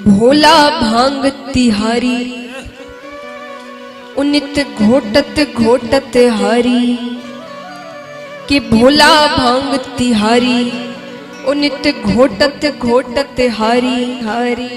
भोला भांग तिहारी उनित घोटत घोटत हारी कि भोला भांग तिहारी उनित घोटत घोटत हारी हारी।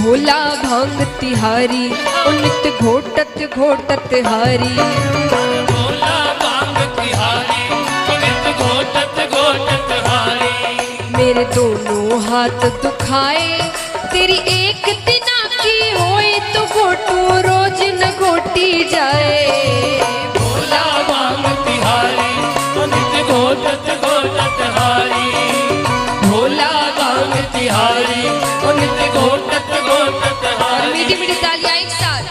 भोला भांग तिहारी उनित घोटत घोटत हारी। भोला भांग तिहारी उनित घोटत घोटत हारी। मेरे दोनों हाथ दुखाए तेरी एक दिना की होए तो घोटू रोज न घोटी जाए। भोला भांग तिहारी उनित घोटत घोटत हारी। भोला भांग तिहारी उनित घोटत घोटत हारी। मीठी मीठी तालियां एक साथ।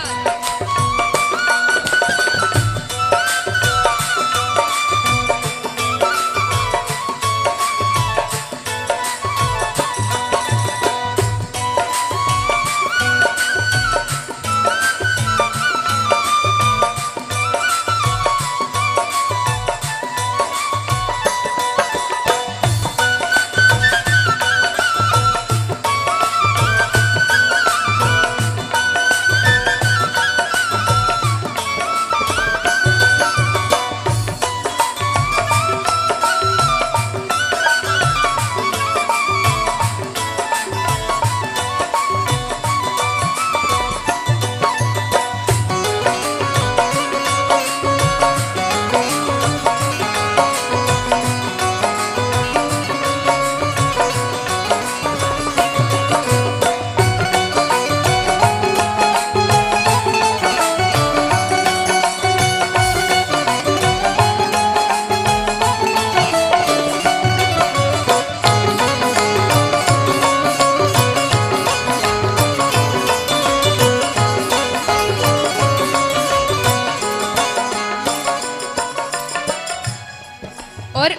और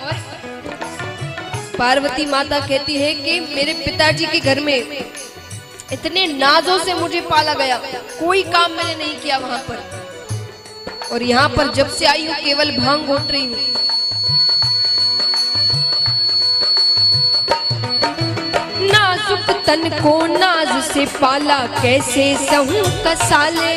पार्वती माता कहती है कि मेरे पिताजी के घर में इतने नाजों से मुझे पाला गया, कोई काम मैंने नहीं किया वहां पर, और यहाँ पर जब से आई हूँ केवल भांग घोट रही हूँ। नाजुक तन को नाज से पाला कैसे सहूं कसाले।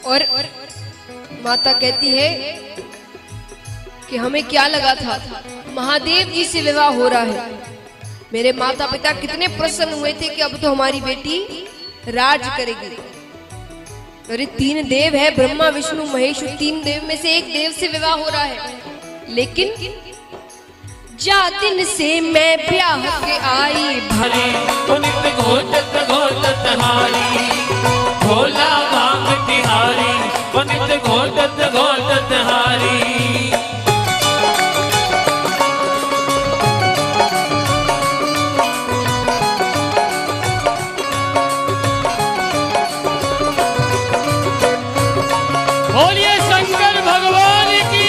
और माता कहती है कि हमें क्या लगा था, महादेव जी से विवाह हो रहा है। मेरे माता पिता कितने प्रसन्न हुए थे कि अब तो हमारी बेटी राज करेगी। अरे 3 देव है, ब्रह्मा विष्णु महेश, 3 देव में से एक देव से विवाह हो रहा है। लेकिन जा दिन से मैं ब्याह के आई भरी उनित घोटत घोटत हारी। भोला भांग तिहारी उनित घोटत घोटत हारी। बोलिए शंकर भगवान की।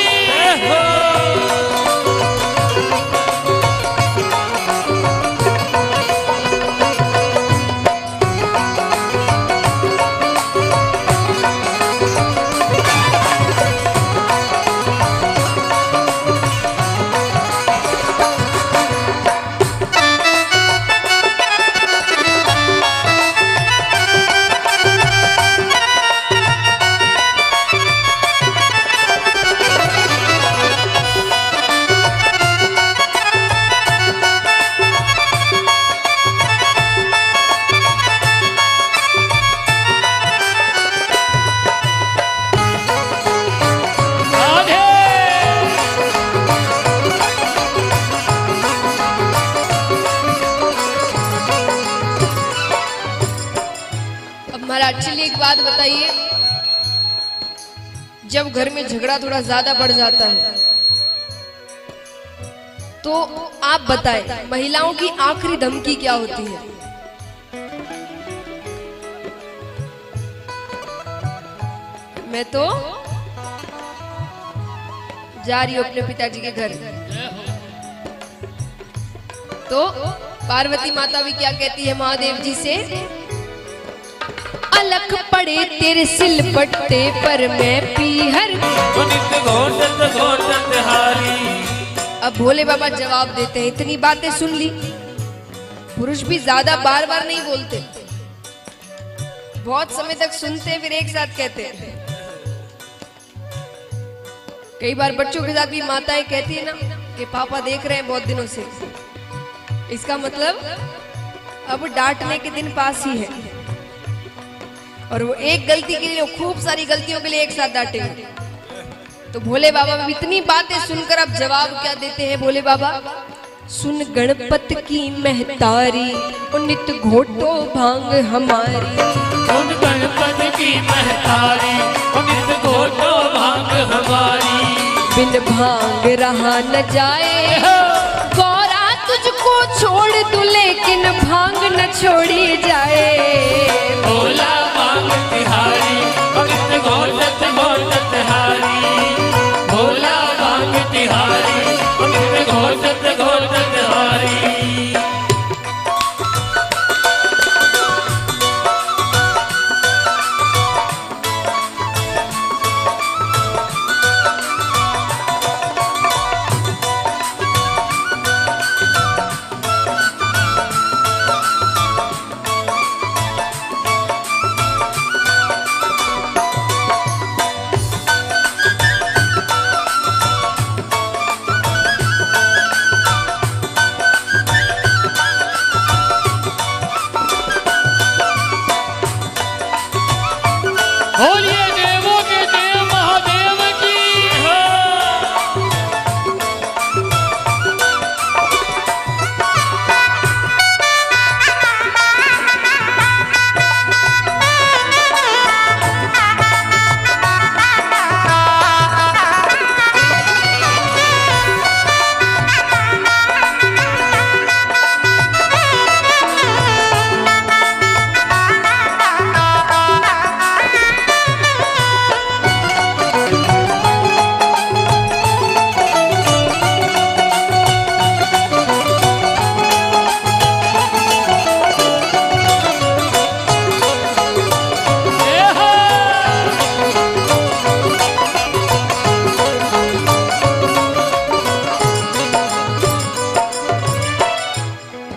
महाराज चलिए एक बात बताइए, जब घर में झगड़ा थोड़ा ज्यादा बढ़ जाता है तो आप बताएं महिलाओं की आखिरी धमकी क्या होती है? मैं तो जा रही हूं अपने पिताजी के घर। तो पार्वती माता भी क्या कहती है महादेव जी से? अलख पड़े तेरे सिल पट्टे पर मैं पीहर। अब भोले बाबा जवाब देते हैं, इतनी बातें सुन ली। पुरुष भी ज्यादा बार बार नहीं बोलते, बहुत समय तक सुनते फिर एक साथ कहते हैं। कई बार बच्चों के साथ भी माताएं कहती है ना कि पापा देख रहे हैं बहुत दिनों से, इसका मतलब अब डांटने के दिन पास ही है। और वो एक गलती के लिए खूब सारी गलतियों के लिए एक साथ डांटेंगे। तो भोले बाबा भी इतनी बातें सुनकर अब जवाब क्या देते हैं भोले बाबा? सुन गणपत की महतारी नित घोटो भांग हमारी। सुन गणपत की महतारी नित घोटो भांग हमारी। बिन भांग रहा न जाए गौरा तुझको छोड़ दूं, लेकिन भांग न छोड़ी जाए। भोला भांग तिहारी नित घोटत घोटत हारी। भोला भांग तिहारी नित घोटत घोटत हारी। बोलिए देवों के देव महादेव की।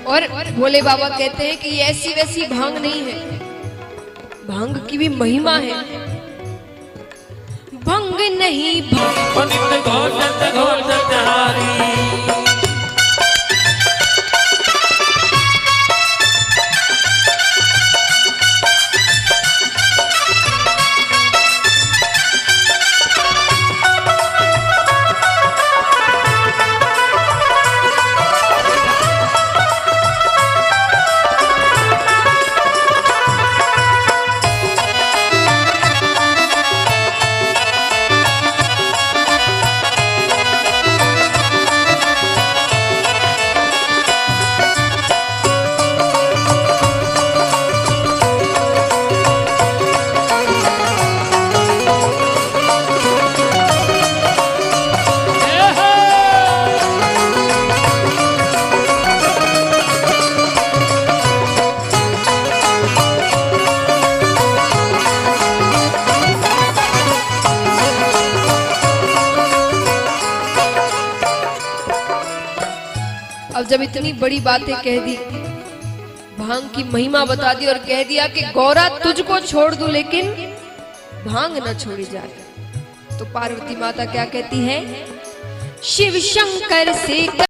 और भोले बाबा कहते हैं कि ये ऐसी वैसी भांग नहीं है, भांग की भी महिमा है। भंग नहीं नित घोटत घोटत हारी। अब जब इतनी बड़ी बातें कह दी, भांग की महिमा बता दी और कह दिया कि गौरा तुझको छोड़ दूं लेकिन भांग न छोड़ी जाए, तो पार्वती माता क्या कहती है, शिव शंकर से